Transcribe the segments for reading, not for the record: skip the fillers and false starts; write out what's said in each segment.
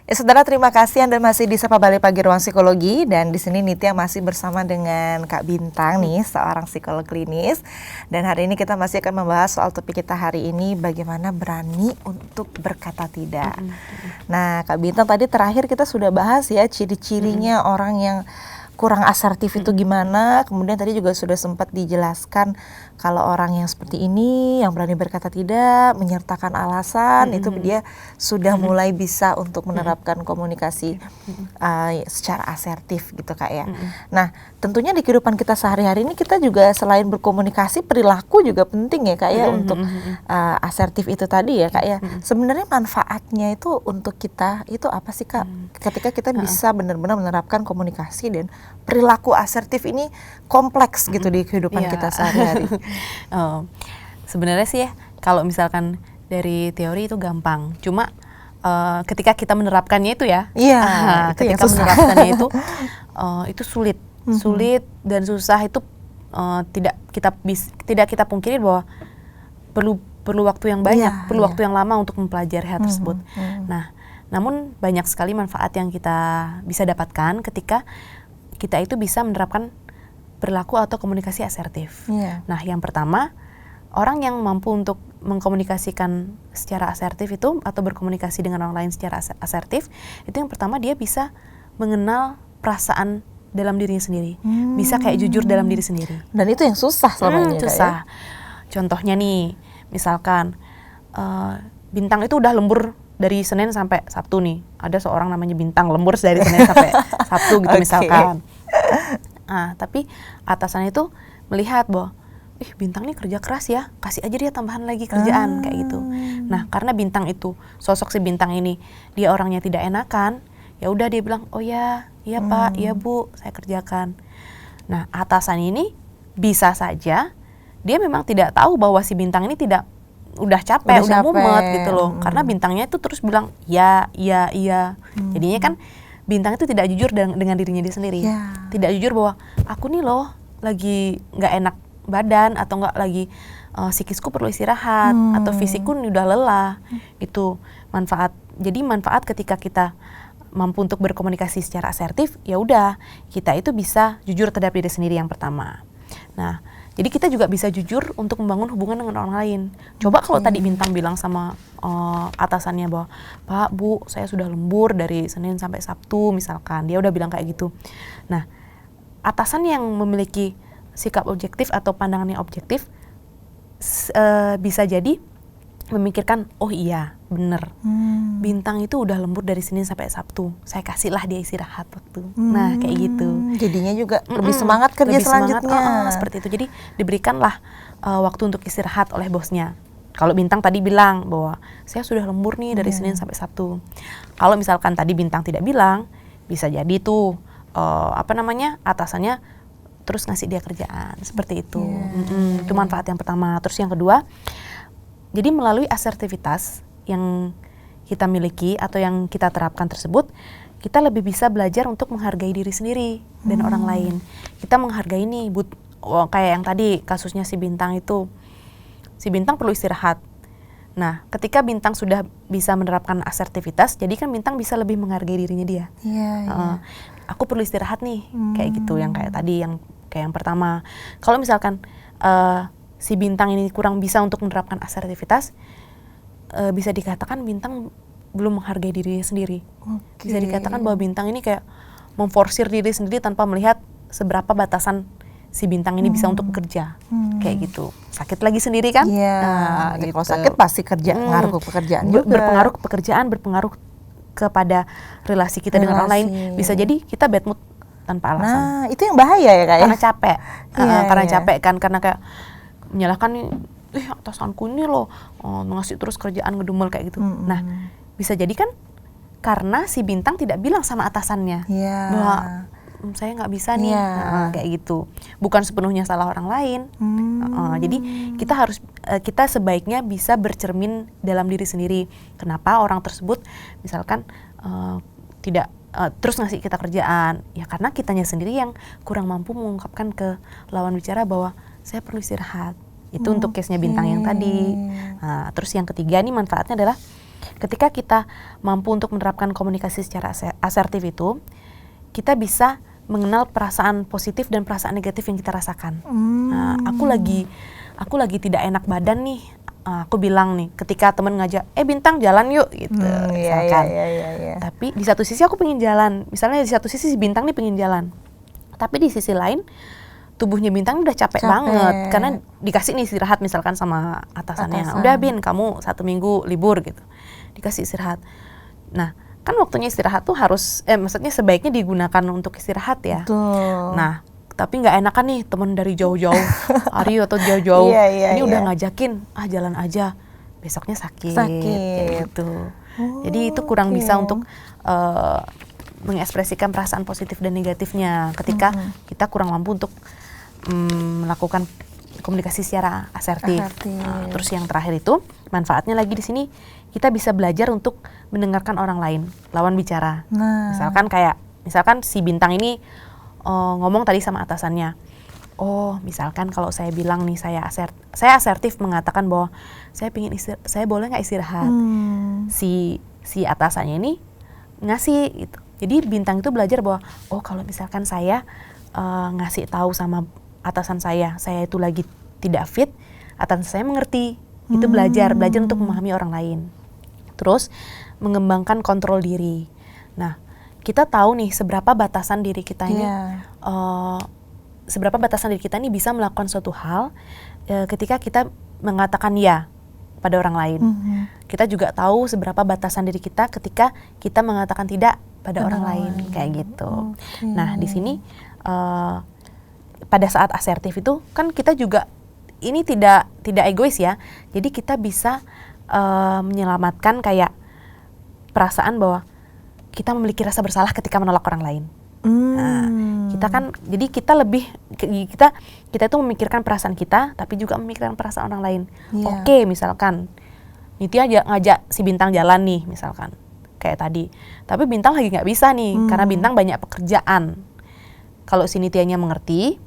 Ya, saudara, terima kasih Anda masih di Sapa Balik Pagi Ruang Psikologi, dan di sini Nitya masih bersama dengan Kak Bintang nih, seorang psikolog klinis. Dan hari ini kita masih akan membahas soal topik kita hari ini, bagaimana berani untuk berkata tidak. Nah, Kak Bintang, tadi terakhir kita sudah bahas ya ciri-cirinya orang yang kurang asertif itu gimana. Kemudian tadi juga sudah sempat dijelaskan kalau orang yang seperti ini, yang berani berkata tidak, menyertakan alasan, itu dia sudah mulai bisa untuk menerapkan komunikasi secara asertif gitu, Kak ya. Nah, tentunya di kehidupan kita sehari-hari ini kita juga selain berkomunikasi, perilaku juga penting ya, Kak ya, untuk asertif itu tadi ya, Kak ya. Sebenarnya manfaatnya itu untuk kita itu apa sih, Kak? Ketika kita bisa benar-benar menerapkan komunikasi dan perilaku asertif ini kompleks gitu di kehidupan kita sehari-hari. Sebenarnya sih ya, kalau misalkan dari teori itu gampang, cuma ketika kita menerapkannya itu ya, ketika menerapkannya itu sulit dan susah. Itu tidak kita pungkiri bahwa perlu waktu yang banyak, perlu waktu yang lama untuk mempelajari hal tersebut. Nah, namun banyak sekali manfaat yang kita bisa dapatkan ketika kita itu bisa menerapkan perilaku atau komunikasi asertif. Nah, yang pertama, orang yang mampu untuk mengkomunikasikan secara asertif itu atau berkomunikasi dengan orang lain secara asertif, itu yang pertama dia bisa mengenal perasaan dalam dirinya sendiri, bisa kayak jujur dalam diri sendiri. Dan itu yang susah selama ini, susah. Contohnya nih, misalkan Bintang itu udah lembur dari Senin sampai Sabtu nih. Ada seorang namanya Bintang, lembur dari Senin sampai Sabtu gitu misalkan. Tapi atasannya itu melihat bahwa Bintang ini kerja keras ya, kasih aja dia tambahan lagi kerjaan kayak gitu. Nah, karena Bintang itu, sosok si Bintang ini, dia orangnya tidak enakan, ya udah dia bilang, oh ya, iya Pak, iya Bu, saya kerjakan. Nah, atasan ini bisa saja dia memang tidak tahu bahwa si Bintang ini udah capek, udah mumet gitu loh. Karena Bintangnya itu terus bilang iya. Jadinya kan Bintang itu tidak jujur dengan dirinya dia sendiri. Tidak jujur bahwa aku nih loh lagi nggak enak badan, atau nggak lagi psikisku perlu istirahat, atau fisikku udah lelah. Itu manfaat. Jadi manfaat ketika kita mampu untuk berkomunikasi secara asertif, ya udah kita itu bisa jujur terhadap diri sendiri yang pertama. Nah, jadi kita juga bisa jujur untuk membangun hubungan dengan orang lain. Coba kalau tadi Bintang bilang sama atasannya bahwa, Pak, Bu, saya sudah lembur dari Senin sampai Sabtu misalkan. Dia udah bilang kayak gitu. Nah, atasan yang memiliki sikap objektif atau pandangannya objektif bisa jadi memikirkan, oh iya, bener. Bintang itu udah lembur dari Senin sampai Sabtu. Saya kasihlah dia istirahat waktu. Nah, kayak gitu. Jadinya juga lebih semangat kerja selanjutnya. Seperti itu. Jadi diberikanlah waktu untuk istirahat oleh bosnya. Kalau Bintang tadi bilang bahwa saya sudah lembur nih dari Senin sampai Sabtu. Kalau misalkan tadi Bintang tidak bilang, bisa jadi tuh atasannya terus ngasih dia kerjaan seperti itu. Itu manfaat yang pertama. Terus yang kedua, jadi melalui asertivitas yang kita miliki atau yang kita terapkan tersebut, kita lebih bisa belajar untuk menghargai diri sendiri dan orang lain. Kita menghargai nih, kayak yang tadi kasusnya si Bintang itu, si Bintang perlu istirahat. Nah, ketika Bintang sudah bisa menerapkan asertivitas, jadi kan Bintang bisa lebih menghargai dirinya dia. Aku perlu istirahat nih, kayak gitu, yang kayak tadi, yang kayak yang pertama. Kalau misalkan si Bintang ini kurang bisa untuk menerapkan asertivitas, bisa dikatakan Bintang belum menghargai dirinya sendiri. Bisa dikatakan bahwa Bintang ini kayak memforsir diri sendiri tanpa melihat seberapa batasan si Bintang ini bisa untuk bekerja. Kayak gitu. Sakit lagi sendiri kan? Gitu. Kalau sakit pasti ngaruh ke pekerjaan juga. Berpengaruh ke pekerjaan, berpengaruh kepada relasi kita dengan orang lain. Bisa jadi kita bad mood tanpa alasan. Nah, itu yang bahaya ya, Kak? Karena capek. Karena capek kan, karena kayak menyalahkan nih, atasanku ini loh ngasih terus kerjaan ngedumel kayak gitu. Nah, bisa jadi kan karena si Bintang tidak bilang sama atasannya bahwa saya nggak bisa nih, kayak gitu. Bukan sepenuhnya salah orang lain. Jadi kita sebaiknya bisa bercermin dalam diri sendiri. Kenapa orang tersebut misalkan tidak terus ngasih kita kerjaan? Ya karena kitanya sendiri yang kurang mampu mengungkapkan ke lawan bicara bahwa saya perlu istirahat. Itu untuk case-nya Bintang yang tadi. Nah, terus yang ketiga nih manfaatnya adalah ketika kita mampu untuk menerapkan komunikasi secara asertif itu, kita bisa mengenal perasaan positif dan perasaan negatif yang kita rasakan. Nah, aku lagi tidak enak badan nih. Aku bilang nih, ketika teman ngajak, Bintang jalan yuk, gitu, misalkan. Tapi di satu sisi aku pengen jalan. Misalnya di satu sisi si Bintang nih pengen jalan. Tapi di sisi lain, tubuhnya Bintang udah capek banget. Karena dikasih nih istirahat misalkan sama atasannya. Udah Bin, kamu 1 minggu libur gitu. Dikasih istirahat. Nah, kan waktunya istirahat tuh harus, maksudnya sebaiknya digunakan untuk istirahat ya. Betul. Nah, tapi nggak enakan nih temen dari jauh-jauh hari atau jauh-jauh. Ini udah ngajakin, jalan aja. Besoknya sakit. Kayak gitu. Jadi itu kurang bisa untuk mengekspresikan perasaan positif dan negatifnya ketika kita kurang mampu untuk melakukan komunikasi secara asertif. Nah, terus yang terakhir itu manfaatnya lagi di sini kita bisa belajar untuk mendengarkan orang lain, lawan bicara. Misalkan si Bintang ini ngomong tadi sama atasannya. Misalkan kalau saya bilang nih saya asertif mengatakan bahwa saya boleh nggak istirahat. Si atasannya ini ngasih gitu. Jadi Bintang itu belajar bahwa kalau misalkan saya ngasih tahu sama atasan saya itu lagi tidak fit, atasan saya mengerti. Itu belajar untuk memahami orang lain. Terus mengembangkan kontrol diri. Nah, kita tahu nih seberapa batasan diri kita ini, bisa melakukan suatu hal ketika kita mengatakan ya pada orang lain. Kita juga tahu seberapa batasan diri kita ketika kita mengatakan tidak pada orang lain, kayak gitu. Nah, di sini pada saat asertif itu kan kita juga ini tidak egois ya. Jadi kita bisa menyelamatkan kayak perasaan bahwa kita memiliki rasa bersalah ketika menolak orang lain. Nah, kita itu memikirkan perasaan kita, tapi juga memikirkan perasaan orang lain. Oke, misalkan Nitya ngajak si Bintang jalan nih, misalkan kayak tadi. Tapi Bintang lagi nggak bisa nih, karena Bintang banyak pekerjaan. Kalau si Nityanya mengerti,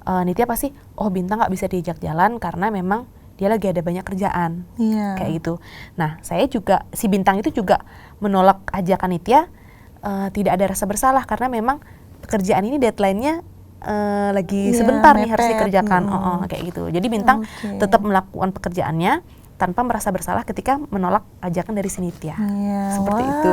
Nitya pasti, Bintang nggak bisa diajak jalan karena memang dia lagi ada banyak kerjaan, kayak gitu. Nah, si Bintang itu juga menolak ajakan Nitya, tidak ada rasa bersalah karena memang pekerjaan ini deadline-nya lagi sebentar nih harus dikerjakan, kayak gitu. Jadi Bintang tetap melakukan pekerjaannya tanpa merasa bersalah ketika menolak ajakan dari si Nitya. Seperti itu.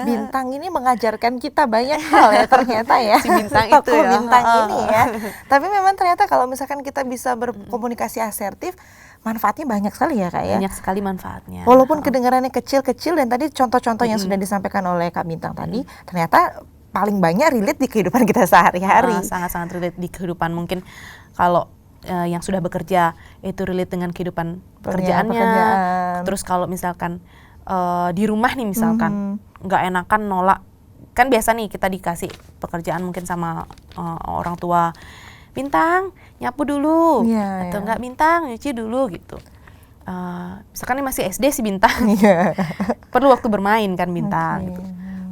Bintang ini mengajarkan kita banyak hal ya ternyata ya. Si Bintang itu ya. Bintang ini ya. Tapi memang ternyata kalau misalkan kita bisa berkomunikasi asertif, manfaatnya banyak sekali ya Kak ya. Banyak sekali manfaatnya. Walaupun kedengarannya kecil-kecil dan tadi contoh-contoh yang sudah disampaikan oleh Kak Bintang tadi, ternyata paling banyak relate di kehidupan kita sehari-hari. Sangat-sangat relate di kehidupan. Mungkin kalau yang sudah bekerja itu relate dengan kehidupan pekerjaannya. Terus kalau misalkan di rumah nih misalkan nggak enakan nolak, kan biasa nih kita dikasih pekerjaan mungkin sama orang tua, Bintang nyapu dulu, atau nggak Bintang nyuci dulu gitu. Misalkan ini masih SD si Bintang, perlu waktu bermain kan Bintang. Gitu.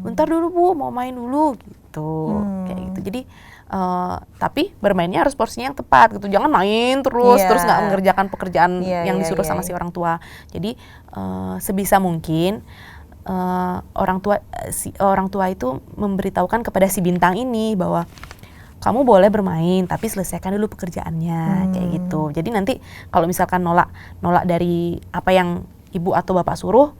Bentar dulu Bu, mau main dulu gitu, kayak gitu. Jadi tapi bermainnya harus porsinya yang tepat gitu, jangan main terus nggak mengerjakan pekerjaan yang disuruh sama si orang tua. Jadi sebisa mungkin orang tua itu memberitahukan kepada si Bintang ini bahwa kamu boleh bermain tapi selesaikan dulu pekerjaannya, kayak gitu. Jadi nanti kalau misalkan nolak dari apa yang ibu atau bapak suruh,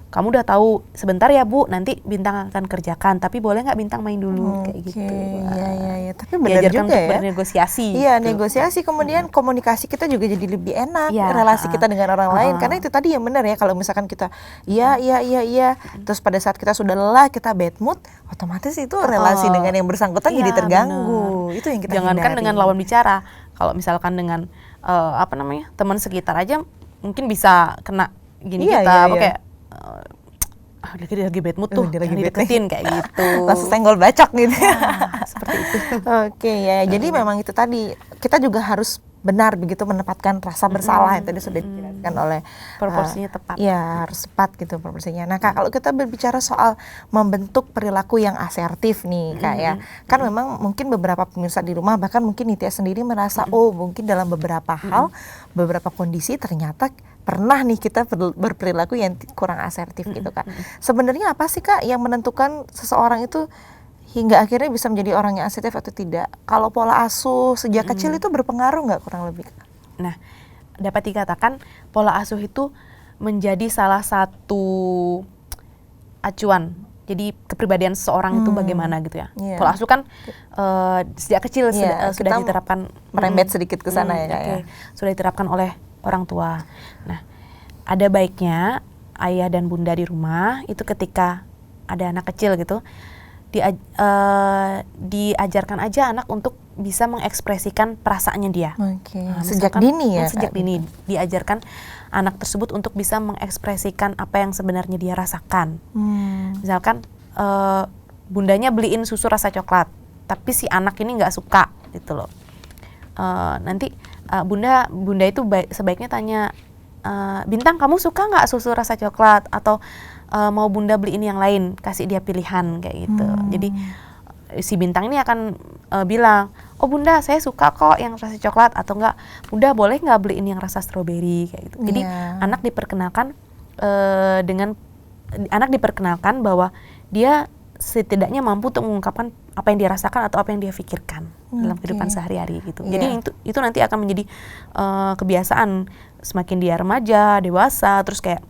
kamu udah tahu sebentar ya Bu, nanti Bintang akan kerjakan, tapi boleh nggak Bintang main dulu, kayak gitu. Iya. Tapi benar juga untuk ya. Bernegosiasi. Iya, gitu. Negosiasi kemudian komunikasi kita juga jadi lebih enak, relasi kita dengan orang lain. Karena itu tadi yang benar ya, kalau misalkan kita iya, terus pada saat kita sudah lelah, kita bad mood, otomatis itu relasi dengan yang bersangkutan jadi terganggu. Bener. Itu yang kita jangankan hindari. Dengan lawan bicara, kalau misalkan dengan teman sekitar aja mungkin bisa kena gini kayak lagi bad mood tuh, jangan dideketin kayak gitu. Langsung senggol bacok gitu. Seperti itu. Oke ya, jadi memang itu tadi kita juga harus benar begitu menempatkan rasa bersalah yang tadi sudah dijelaskan. kan oleh Proporsinya tepat. Ya harus tepat gitu proporsinya. Nah Kak, kalau kita berbicara soal membentuk perilaku yang asertif nih Kak ya, kan memang mungkin beberapa pemirsa di rumah bahkan mungkin Nitya sendiri merasa oh mungkin dalam beberapa hal, beberapa kondisi ternyata pernah nih kita berperilaku yang kurang asertif gitu Kak. Sebenarnya apa sih Kak yang menentukan seseorang itu hingga akhirnya bisa menjadi orang yang asertif atau tidak? Kalau pola asuh sejak kecil itu berpengaruh nggak kurang lebih Kak? Nah, dapat dikatakan pola asuh itu menjadi salah satu acuan. Jadi kepribadian seseorang itu bagaimana gitu ya. Iya. Pola asuh kan sejak kecil Iya, sudah kita diterapkan. merembet sedikit ke sana ya Kak ya. Sudah diterapkan oleh orang tua. Nah, ada baiknya ayah dan bunda di rumah itu ketika ada anak kecil gitu diajarkan aja anak untuk bisa mengekspresikan perasaannya dia. Oke. Nah, Sejak misalkan, dini ya. Sejak Kak? dini diajarkan anak tersebut untuk bisa mengekspresikan apa yang sebenarnya dia rasakan. Misalkan bundanya beliin susu rasa coklat, tapi si anak ini nggak suka gitu loh. Nanti bunda itu sebaiknya tanya, Bintang kamu suka nggak susu rasa coklat atau mau bunda beliin yang lain, kasih dia pilihan kayak gitu. Jadi si Bintang ini akan bilang, oh bunda saya suka kok yang rasa coklat, atau enggak bunda boleh nggak beliin yang rasa stroberi kayak gitu. Jadi anak diperkenalkan bahwa dia setidaknya mampu untuk mengungkapkan apa yang dia rasakan atau apa yang dia pikirkan dalam kehidupan sehari-hari gitu. Jadi itu nanti akan menjadi kebiasaan semakin dia remaja, dewasa, terus kayak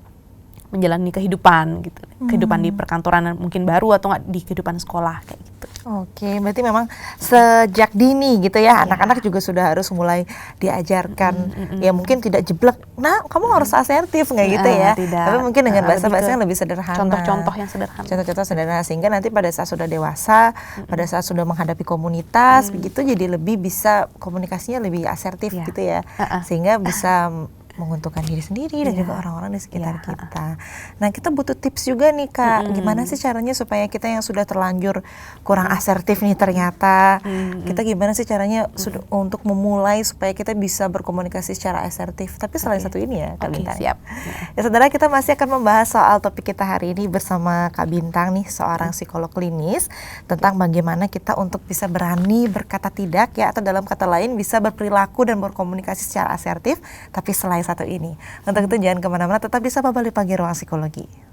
menjalani kehidupan gitu, kehidupan di perkantoran mungkin baru atau nggak di kehidupan sekolah kayak gitu. Oke, berarti memang sejak dini gitu ya, anak-anak juga sudah harus mulai diajarkan. Ya mungkin tidak jeblek, nah kamu harus asertif nggak gitu ya, tidak. Tapi mungkin dengan bahasa-bahasa yang lebih sederhana. Contoh-contoh yang sederhana. Contoh-contoh sederhana sehingga nanti pada saat sudah dewasa, pada saat sudah menghadapi komunitas, begitu jadi lebih bisa komunikasinya lebih asertif gitu ya, sehingga bisa menguntungkan diri sendiri dan juga orang-orang di sekitar kita. Nah kita butuh tips juga nih Kak, gimana sih caranya supaya kita yang sudah terlanjur kurang asertif nih ternyata, kita gimana sih caranya untuk memulai supaya kita bisa berkomunikasi secara asertif, tapi selain satu ini ya Kak Bintang. Siap. Ya saudara, kita masih akan membahas soal topik kita hari ini bersama Kak Bintang nih, seorang psikolog klinis, tentang bagaimana kita untuk bisa berani berkata tidak ya, atau dalam kata lain bisa berperilaku dan berkomunikasi secara asertif, tapi selain satu ini. Untuk itu jangan kemana-mana, tetap di Sapa Bali Pagi Ruang Psikologi.